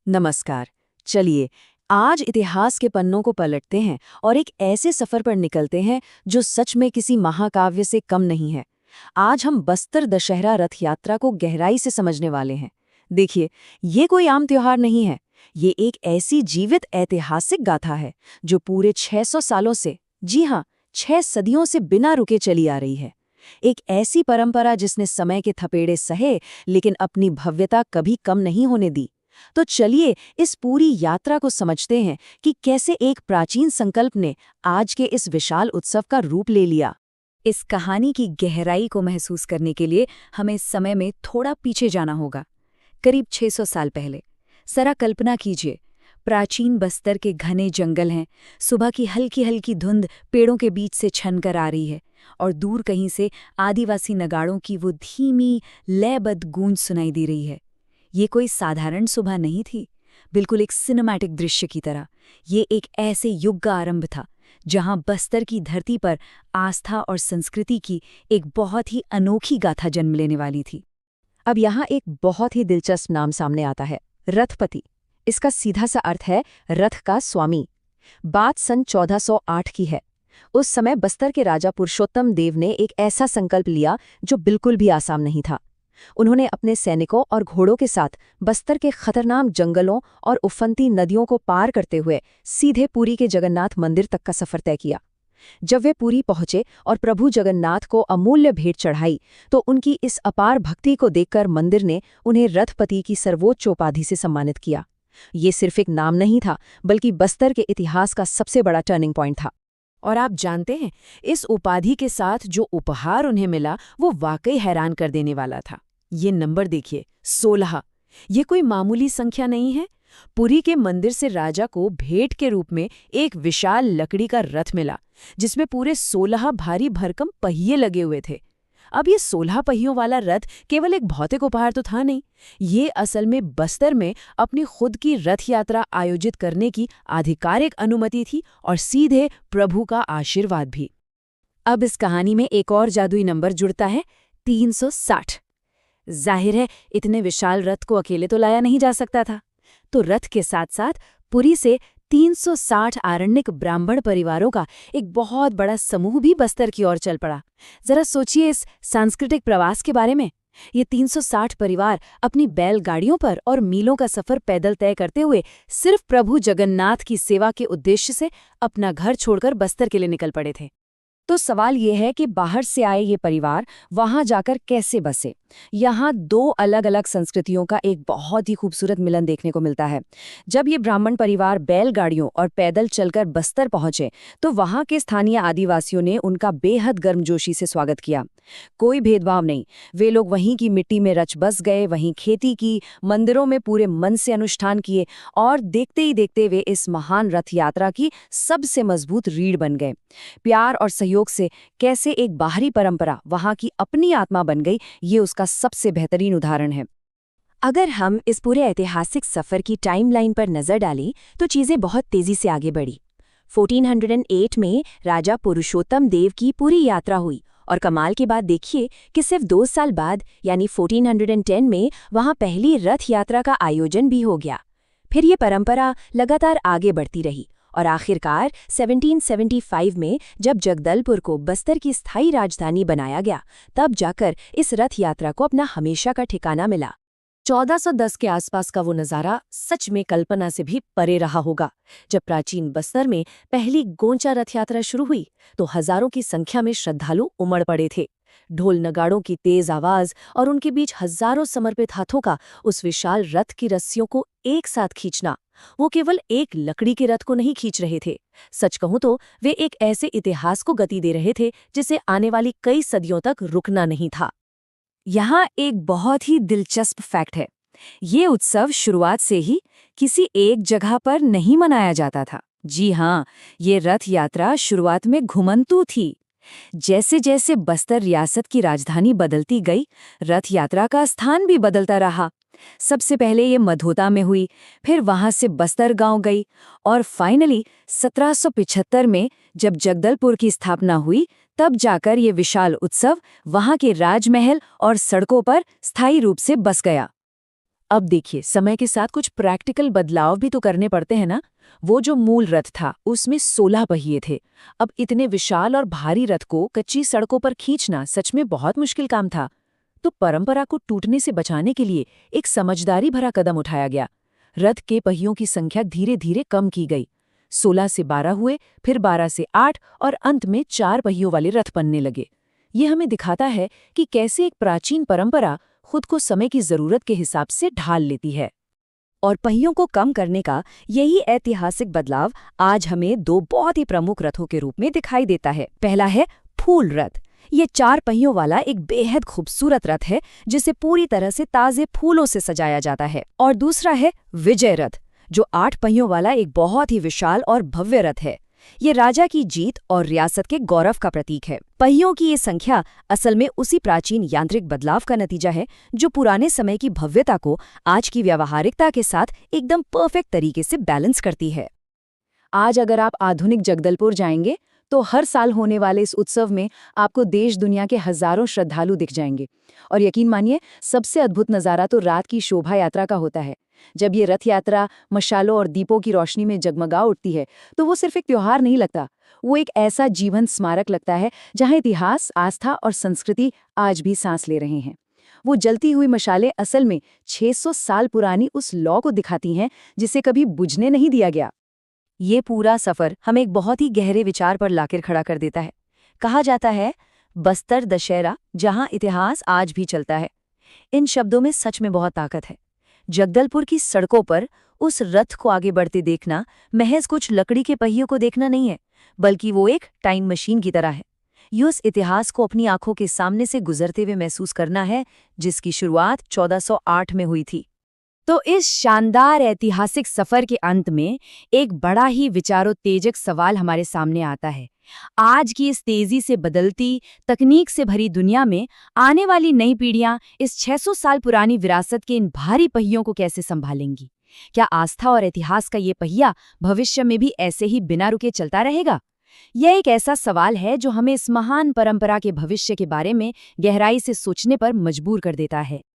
नमस्कार। चलिए, आज इतिहास के पन्नों को पलटते हैं और एक ऐसे सफर पर निकलते हैं जो सच में किसी महाकाव्य से कम नहीं है। आज हम बस्तर दशहरा रथ यात्रा को गहराई से समझने वाले हैं। देखिए, ये कोई आम त्योहार नहीं है। ये एक ऐसी जीवित ऐतिहासिक गाथा है जो पूरे 600 सालों से, जी हाँ, 6 सदियों से बिना रुके चली आ रही है। एक ऐसी परंपरा जिसने समय के थपेड़े सहे लेकिन अपनी भव्यता कभी कम नहीं होने दी। तो चलिए इस पूरी यात्रा को समझते हैं कि कैसे एक प्राचीन संकल्प ने आज के इस विशाल उत्सव का रूप ले लिया। इस कहानी की गहराई को महसूस करने के लिए हमें समय में थोड़ा पीछे जाना होगा, करीब 600 साल पहले। जरा कल्पना कीजिए, प्राचीन बस्तर के घने जंगल हैं, सुबह की हल्की हल्की धुंध पेड़ों के बीच से छन कर आ रही है और दूर कहीं से आदिवासी नगाड़ों की वो धीमी लयबद्ध गूंज सुनाई दे रही है। ये कोई साधारण सुबह नहीं थी, बिल्कुल एक सिनेमैटिक दृश्य की तरह। ये एक ऐसे युग का आरंभ था जहां बस्तर की धरती पर आस्था और संस्कृति की एक बहुत ही अनोखी गाथा जन्म लेने वाली थी। अब यहाँ एक बहुत ही दिलचस्प नाम सामने आता है, रथपति। इसका सीधा सा अर्थ है रथ का स्वामी। बात सन 1408 की है। उस समय बस्तर के राजा पुरुषोत्तम देव ने एक ऐसा संकल्प लिया जो बिल्कुल भी आसान नहीं था। उन्होंने अपने सैनिकों और घोड़ों के साथ बस्तर के खतरनाक जंगलों और उफनती नदियों को पार करते हुए सीधे पुरी के जगन्नाथ मंदिर तक का सफर तय किया। जब वे पुरी पहुंचे और प्रभु जगन्नाथ को अमूल्य भेंट चढ़ाई तो उनकी इस अपार भक्ति को देखकर मंदिर ने उन्हें रथपति की सर्वोच्च उपाधि से सम्मानित किया। ये सिर्फ एक नाम नहीं था, बल्कि बस्तर के इतिहास का सबसे बड़ा टर्निंग पॉइंट था। और आप जानते हैं, इस उपाधि के साथ जो उपहार उन्हें मिला वो वाकई हैरान कर देने वाला था। ये नंबर देखिए, 16। ये कोई मामूली संख्या नहीं है। पुरी के मंदिर से राजा को भेंट के रूप में एक विशाल लकड़ी का रथ मिला जिसमें पूरे 16 भारी भरकम पहिए लगे हुए थे। अब ये 16 पहियों वाला रथ केवल एक भौतिक उपहार तो था नहीं, ये असल में बस्तर में अपनी खुद की रथ यात्रा आयोजित करने की आधिकारिक अनुमति थी और सीधे प्रभु का आशीर्वाद भी। अब इस कहानी में एक और जादुई नंबर जुड़ता है, 360। जाहिर है, इतने विशाल रथ को अकेले तो लाया नहीं जा सकता था, तो रथ के साथ साथ पुरी से 360 आरण्यक ब्राह्मण परिवारों का एक बहुत बड़ा समूह भी बस्तर की ओर चल पड़ा। जरा सोचिए इस सांस्कृतिक प्रवास के बारे में। ये 360 परिवार अपनी बैलगाड़ियों पर और मीलों का सफर पैदल तय करते हुए सिर्फ प्रभु जगन्नाथ की सेवा के उद्देश्य से अपना घर छोड़कर बस्तर के लिए निकल पड़े थे। तो सवाल ये है कि बाहर से आए ये परिवार वहां जाकर कैसे बसे। यहाँ दो अलग अलग संस्कृतियों का एक बहुत ही खूबसूरत मिलन देखने को मिलता है। जब ये ब्राह्मण परिवार बैलगाड़ियों और पैदल चलकर बस्तर पहुंचे तो वहां के स्थानीय आदिवासियों ने उनका बेहद गर्मजोशी से स्वागत किया। कोई भेदभाव नहीं, वे लोग वहीं की मिट्टी में रच बस गए, वहीं खेती की, मंदिरों में पूरे मन से अनुष्ठान किए और देखते ही देखते वे इस महान रथ यात्रा की सबसे मजबूत रीढ़ बन गए। प्यार और सहयोग से कैसे एक बाहरी परंपरा वहां की अपनी आत्मा बन गई, ये उसका सबसे बेहतरीन उदाहरण है। अगर हम इस पूरे ऐतिहासिक सफर की टाइमलाइन पर नजर डालें तो चीजें बहुत तेजी से आगे बढ़ी। 1408 में राजा पुरुषोत्तम देव की पूरी यात्रा हुई और कमाल की बात देखिए कि सिर्फ 2 साल बाद यानी 1410 में वहां पहली रथ यात्रा का आयोजन भी हो गया। फिर ये परंपरा लगातार आगे बढ़ती रही और आखिरकार 1775 में जब जगदलपुर को बस्तर की स्थायी राजधानी बनाया गया, तब जाकर इस रथ यात्रा को अपना हमेशा का ठिकाना मिला। 1410 के आसपास का वो नज़ारा सच में कल्पना से भी परे रहा होगा। जब प्राचीन बस्तर में पहली गोंचा रथ यात्रा शुरू हुई तो हजारों की संख्या में श्रद्धालु उमड़ पड़े थे। ढोल नगाड़ों की तेज आवाज और उनके बीच हजारों समर्पित हाथों का उस विशाल रथ की रस्सियों को एक साथ खींचना, वो केवल एक लकड़ी के रथ को नहीं खींच रहे थे। सच कहूं तो वे एक ऐसे इतिहास को गति दे रहे थे जिसे आने वाली कई सदियों तक रुकना नहीं था। यहाँ एक बहुत ही दिलचस्प फैक्ट है, ये उत्सव शुरुआत से ही किसी एक जगह पर नहीं मनाया जाता था। जी हाँ, ये रथ यात्रा शुरुआत में घुमंतू थी। जैसे जैसे बस्तर रियासत की राजधानी बदलती गई, रथ यात्रा का स्थान भी बदलता रहा। सबसे पहले ये मधोता में हुई, फिर वहां से बस्तर गांव गई और फाइनली 1775 में जब जगदलपुर की स्थापना हुई, तब जाकर ये विशाल उत्सव वहां के राजमहल और सड़कों पर स्थायी रूप से बस गया। अब देखिए, समय के साथ कुछ प्रैक्टिकल बदलाव भी तो करने पड़ते हैं ना। वो जो मूल रथ था उसमें 16 पहिए थे। अब इतने विशाल और भारी रथ को कच्ची सड़कों पर खींचना सच में बहुत मुश्किल काम था। तो परंपरा को टूटने से बचाने के लिए एक समझदारी भरा कदम उठाया गया। रथ के पहियों की संख्या धीरे धीरे कम की गई। 16 से 12 हुए, फिर 12 से 8 और अंत में 4 पहियों वाले रथ बनने लगे। ये हमें दिखाता है कि कैसे एक प्राचीन परंपरा खुद को समय की जरूरत के हिसाब से ढाल लेती है। और पहियों को कम करने का यही ऐतिहासिक बदलाव आज हमें दो बहुत ही प्रमुख रथों के रूप में दिखाई देता है। पहला है फूल रथ। ये 4 पहियों वाला एक बेहद खूबसूरत रथ है जिसे पूरी तरह से ताजे फूलों से सजाया जाता है। और दूसरा है विजय रथ, जो 8 पहियों वाला एक बहुत ही विशाल और भव्य रथ है। ये राजा की जीत और रियासत के गौरव का प्रतीक है। पहियों की ये संख्या असल में उसी प्राचीन यांत्रिक बदलाव का नतीजा है जो पुराने समय की भव्यता को आज की व्यावहारिकता के साथ एकदम परफेक्ट तरीके से बैलेंस करती है। आज अगर आप आधुनिक जगदलपुर जाएंगे तो हर साल होने वाले इस उत्सव में आपको देश दुनिया के हजारों श्रद्धालु दिख जाएंगे। और यकीन मानिए, सबसे अद्भुत नज़ारा तो रात की शोभा यात्रा का होता है। जब ये रथ यात्रा मशालों और दीपों की रोशनी में जगमगा उठती है तो वो सिर्फ एक त्योहार नहीं लगता, वो एक ऐसा जीवंत स्मारक लगता है जहाँ इतिहास, आस्था और संस्कृति आज भी सांस ले रहे हैं। वो जलती हुई मशालें असल में 600 साल पुरानी उस लौ को दिखाती हैं जिसे कभी बुझने नहीं दिया गया। ये पूरा सफर हमें एक बहुत ही गहरे विचार पर लाकर खड़ा कर देता है। कहा जाता है, बस्तर दशहरा जहां इतिहास आज भी चलता है। इन शब्दों में सच में बहुत ताकत है। जगदलपुर की सड़कों पर उस रथ को आगे बढ़ते देखना महज कुछ लकड़ी के पहियों को देखना नहीं है, बल्कि वो एक टाइम मशीन की तरह है। ये उस इतिहास को अपनी आंखों के सामने से गुजरते हुए महसूस करना है जिसकी शुरुआत 1408 में हुई थी। तो इस शानदार ऐतिहासिक सफर के अंत में एक बड़ा ही विचारोत्तेजक सवाल हमारे सामने आता है। आज की इस तेजी से बदलती, तकनीक से भरी दुनिया में आने वाली नई पीढ़ियां इस 600 साल पुरानी विरासत के इन भारी पहियों को कैसे संभालेंगी? क्या आस्था और इतिहास का ये पहिया भविष्य में भी ऐसे ही बिना रुके चलता रहेगा? यह एक ऐसा सवाल है जो हमें इस महान परंपरा के भविष्य के बारे में गहराई से सोचने पर मजबूर कर देता है।